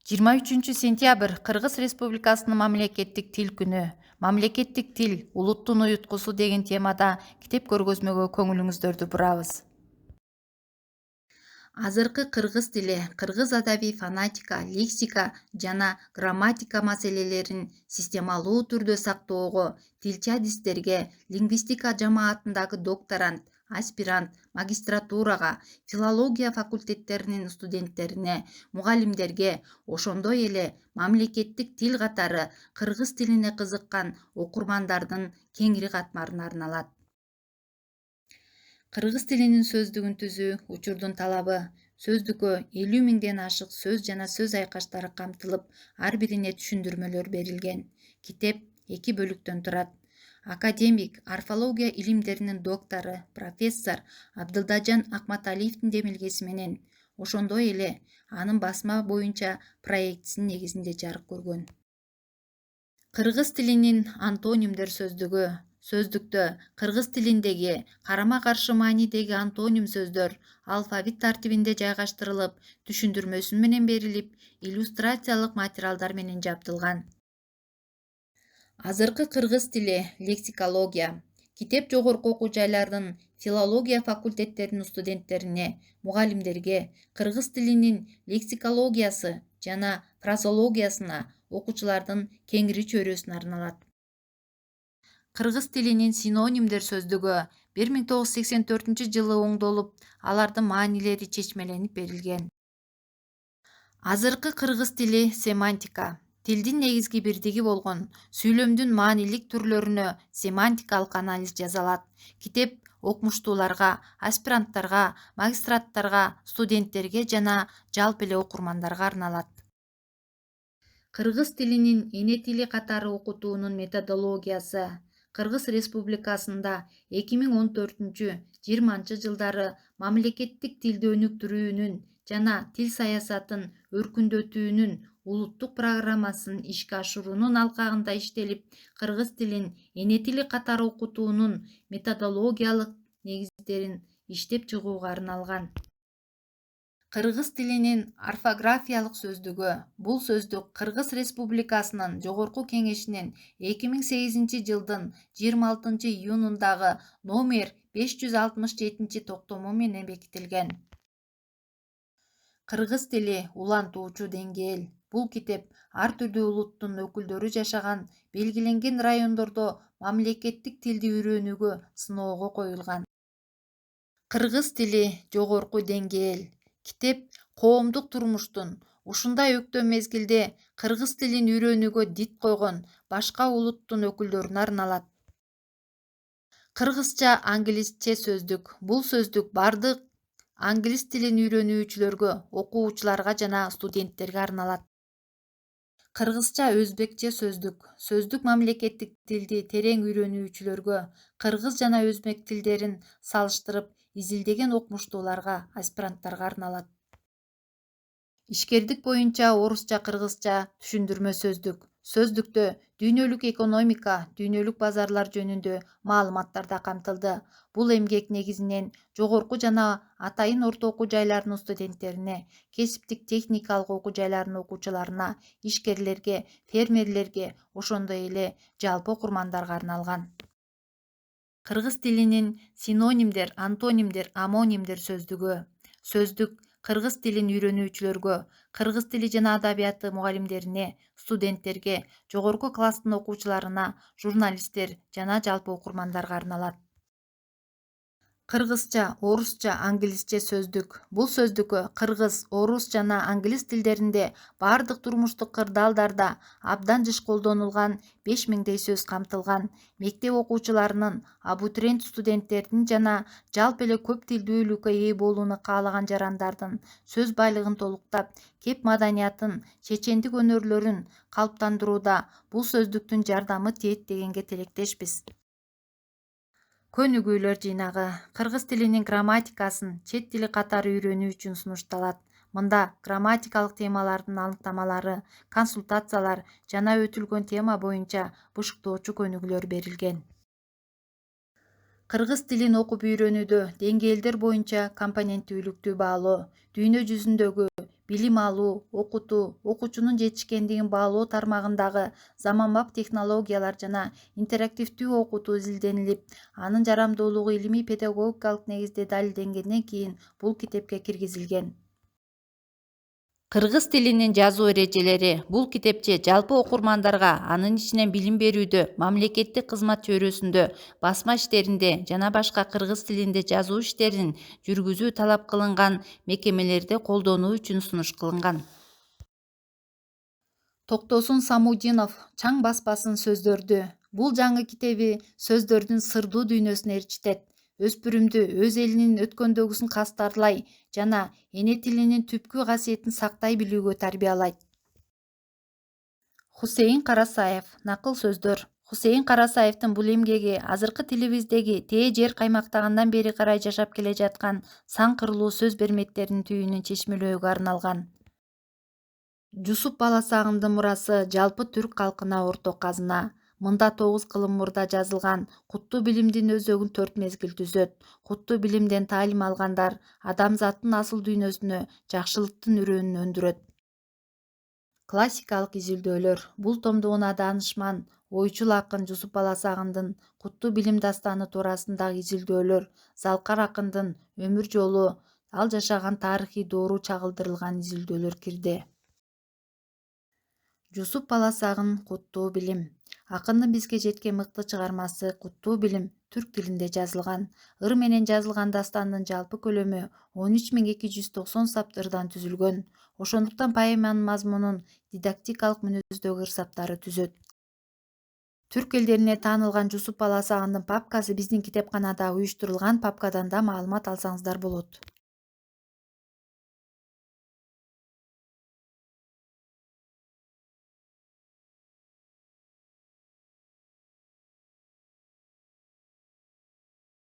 23 сентябрь Кыргыз Республикасынын мамлекеттик тил күнү. Мамлекеттик тил улуттун уюткусу деген темада китеп көргөзмөгө көңүлүңүздөрдү бурабыз. Азыркы кыргыз тили кыргыз адабий фонетика, лексика жана грамматика маселелерин системалуу түрдө сактоого, тилчи адистерге, лингвистика жамаатындагы докторант, аспирант, магистратурага, филология факультеттеринин студенттерине, мугалимдерге, ошондой эле мамлекеттик тил катары кыргыз тилине кызыккан окурмандардын кеңири катмарына арналат. Кыргыз тилинин сөздүгүн түзүү учурдун талабы. Сөздүккө 50 миңден ашык сөз жана сөз айкаштары камтылып, ар бирине түшүндүрмөлөр берилген. Китеп 2 бөлүктөн турат. Академик, орфология илимдеринин доктору, профессор Абдылдажан Акматалиевдин демилгеси менен, ошондой эле анын басма боюнча проектисинин негизинде жарык көргөн. Кыргыз тилинин антонимдер сөздүгү. Сөздүктө кыргыз тилиндеги карама-каршы маанидеги антоним сөздөр алфавит тартибинде жайгаштырылып, түшүндүрмөсү менен берилип, иллюстрациялык материалдар менен жабдылган. Азыркы кыргыз тили лексикология. Китеп жогорку окуу жайлардын филология факультеттеринин студенттерине, мугалимдерге кыргыз тилинин лексикологиясы жана фразологиясына окуучулардын кеңири чөйрөсүнө арналат. Кыргыз тилинин синонимдер сөздүгү 1984-жылы оңдолуп, алардын маанилери чечмеленип берилген. Азыркы кыргыз тили семантика. Тилдин негизги бирдиги болгон сүйлөмдүн маанилик түрлөрүнө семантикалык анализ жасалат. Китеп окумуштууларга, аспиранттарга, магистранттарга, студенттерге жана жалпы эле окурмандарга арналат. Кыргыз тилинин эне тили катары окутуунун методологиясы. Кыргыз Республикасында 2014-20 жылдары мамлекеттик тилди өнүктүрүүнүн жана тил саясатын өркүндөтүүнүн улуттук программасын ишке ашыруунун алкагында иштелип, кыргыз тилин эне тили катары окутуунун методологиялык негиздерин иштеп чыгууга арналган. Кыргыз тилинин орфографиялык сөздүгү. Бул сөздүк Кыргыз Республикасынын Жогорку Кеңешинин 2008-жылдын 26-июнундагы номер 567 менен бекитилген. Кыргыз тили улантуучу деңгээл. Бул китеп ар түрдүү улуттун өкүлдөрү жашаган белгиленген райондордо мамлекеттик тилди үйрөнүүгө сыноого коюлган. Кыргыз тили жогорку деңгээл. Китеп коомдук турмуштун ушундай өктөм мезгилде кыргыз тилин үйрөнүүгө дит койгон башка улуттун өкүлдөрүнө арналат. Кыргызча англисче сөздүк. Бул сөздүк бардык англис тилин үйрөнүүчүлөргө, окуучуларга жана студенттерге арналат. Кыргызча өзбекче сөздүк. Сөздүк мамлекеттик тилди терең үйрөнүүчүлөргө, кыргыз жана өзбек тилдерин салыштырып изилдеген окумуштууларга, аспиранттарга арналат. Ишкердик боюнча орусча-кыргызча түшүндүрмө сөздүк. Сөздүктө дүйнөлүк экономика, дүйнөлүк базарлар жөнүндө маалыматтар да камтылды. Бул эмгек негизинен жогорку жана атайын орто окуу жайларынын студенттерине, кесиптик техникалык окуу жайларынын окуучуларына, ишкерлерге, фермерлерге, ошондой эле жалпы окурмандарга арналган. Кыргыз тилинин синонимдер, антонимдер, амонимдер сөздүгү. Сөздүк кыргыз тилин үйрөнүүчүлөргө, кыргыз тили жана адабияты мугалимдерине, студенттерге, жогорку класстын окуучуларына, журналисттер жана жалпы окурмандарга арналат. Кыргызча, орусча, англисче сөздүк. Бул сөздүккө кыргыз, орус жана англис тилдеринде бардык турмуштук кырдаалдарда абдан жыш колдонулган 5000 сөз камтылган. Мектеп окуучуларынын, абитуриент студенттердин жана жалпы эле көп тилдүүлүккө ээ болууну каалаган жарандардын сөз байлыгын толуктап, кеп маданиятын, чечендик өнөрлөрүн калыптандырууда бул сөздүктүн жардамы тиет дегенге тилектешпиз. Көнүгүүлөр жыйнагы. Кыргыз тилинин грамматикасын чет тили катары үйрөнүү үчүн сунушталат. Мында грамматикалык темалардын аныктамалары, консультациялар жана өтүлгөн тема боюнча бышыктоочу көнүгүүлөр берилген. Кыргыз тилин окуп үйрөнүүдө деңгээлдер боюнча компоненттүүлүктү баалоо. Дүйнө жүзүндөгү билим алуу, окутуу, окуучунун жетишкендигин баалоо тармагындагы заманбап технологиялар жана интерактивдүү окутуу изилденилип, анын жарамдуулугу илимий педагогикалык негизде далилденгенден кийин бул китепке киргизилген. Кыргыз тилинин жазуу эрежелери. Бул китепче жалпы окурмандарга, анын ичинен билим берүүдө, мамлекеттик кызмат чөйрөсүндө, басма иштеринде жана башка кыргыз тилинде жазуу иштерин жүргүзүү талап кылынган мекемелерде колдонуу үчүн сунуш кылынган. Токтосун Самудинов Чаң баспасын сөздөрдү. Бул жаңы китеби сөздөрдүн сырдуу дүйнөсүн ээрчитет. Өспүрүмдү өз элинин өткөндөгүсүн кастарлай жана эне тилинин түпкү касиетин сактай билүүгө тарбиялайт. Хусейин Карасаев Накыл сөздөр. Хусейин Карасаевдин бул эмгеги азыркы тилибиздеги тээ жер каймактагандан бери карай жашап келе жаткан сан кырлуу сөз берметтеринин түйүнүн чечмелөөгө арналган. Жусуп Баласагындын мурасы жалпы түрк калкына орток казына. Мында 9 кылым мурда жазылган куттуу билимдин өзөгүн 4 мезгил түзөт. Куттуу билимден таалим алгандар адамзаттын асыл дүйнөсүнө жакшылыктын үрөөнүн өндүрөт. Классикалык изилдөөлөр. Бул томдо унаа даанышман, ойчул акын Жусуп Баласагындын куттуу билим дастаны туурасындагы изилдөөлөр, Залкар акындын өмүр жолу, ал жашаган тарыхый доору чагылдырылган изилдөөлөр кирди. Жусуп Баласагын Куттуу билим. Акындын бизге жеткен мыкты чыгармасы Куттуу билим түрк тилинде жазылган. Ыр менен жазылган дастандын жалпы көлөмү 13.290 саптырдан түзүлгөн. Ошондуктан поэманын мазмунун дидактикалык мүнөздөгү ырсаптары түзөт. Түрк элдерине таанылган Жусуп Баласагындын папкасы биздин китепканада уюштурулган папкадан да маалымат алсаңыздар болот.